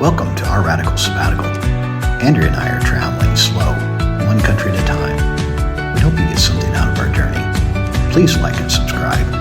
Welcome to our radical sabbatical. Andrea and I are traveling slow, one country at a time. We hope you get something out of our journey. Please like and subscribe.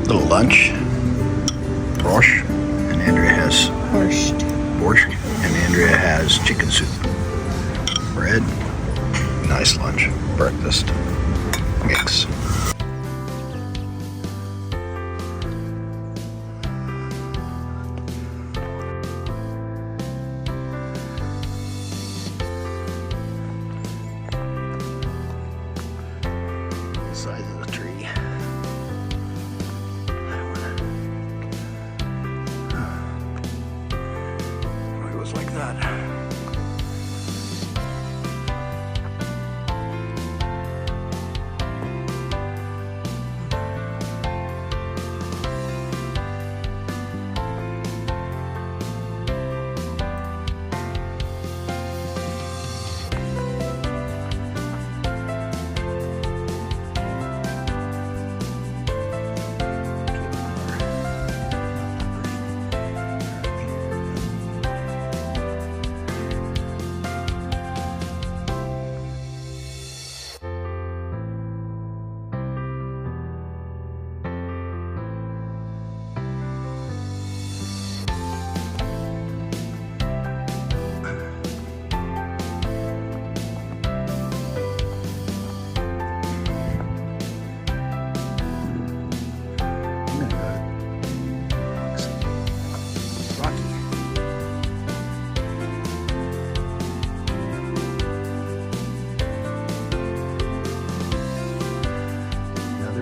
Little lunch, borscht, and Andrea has borscht, and Andrea has chicken soup, bread, nice lunch, breakfast, mix. Size of the tree. Like that.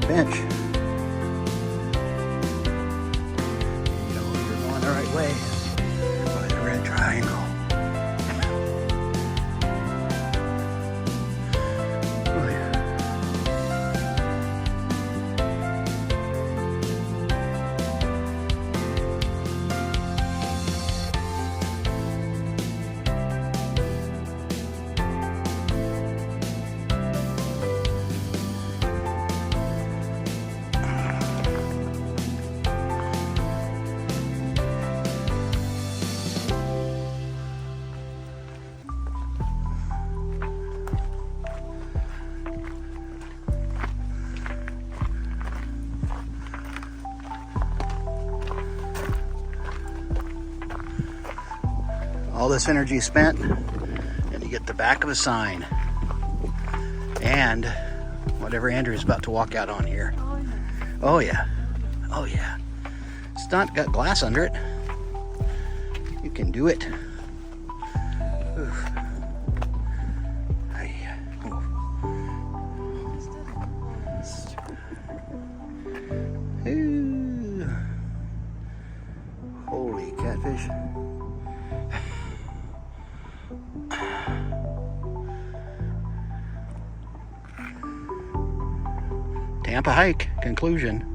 Bench. You know you're going the right way by the red triangle. Oh yeah. All this energy spent, and you get the back of a sign. And whatever Andrew's about to walk out on here. Oh yeah. Oh yeah. It's it's not got glass under it. You can do it. Oof. Ooh. Holy catfish. Tampa hike conclusion.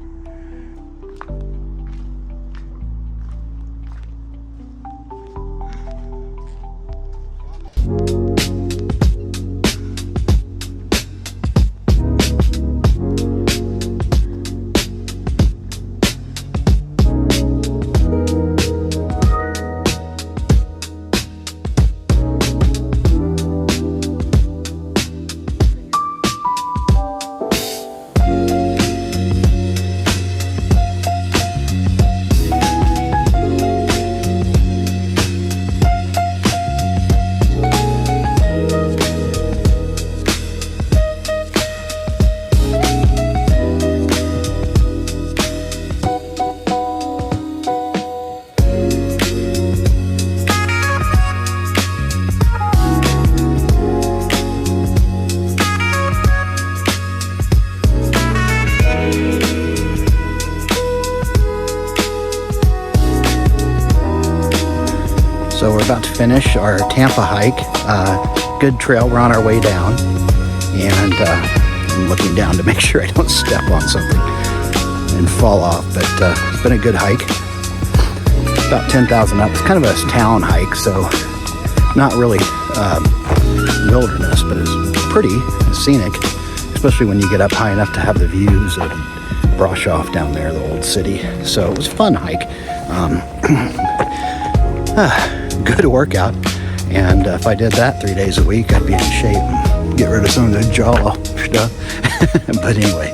So we're about to finish our Tampa hike. Good trail, we're on our way down. And I'm looking down to make sure I don't step on something and fall off. But it's been a good hike. About 10,000 up. It's kind of a town hike, so not really wilderness, but it's pretty scenic, especially when you get up high enough to have the views of Brașov down there, the old city. So it was a fun hike. Good workout, and if I did that 3 days a week, I'd be in shape and get rid of some of the jaw stuff. But anyway.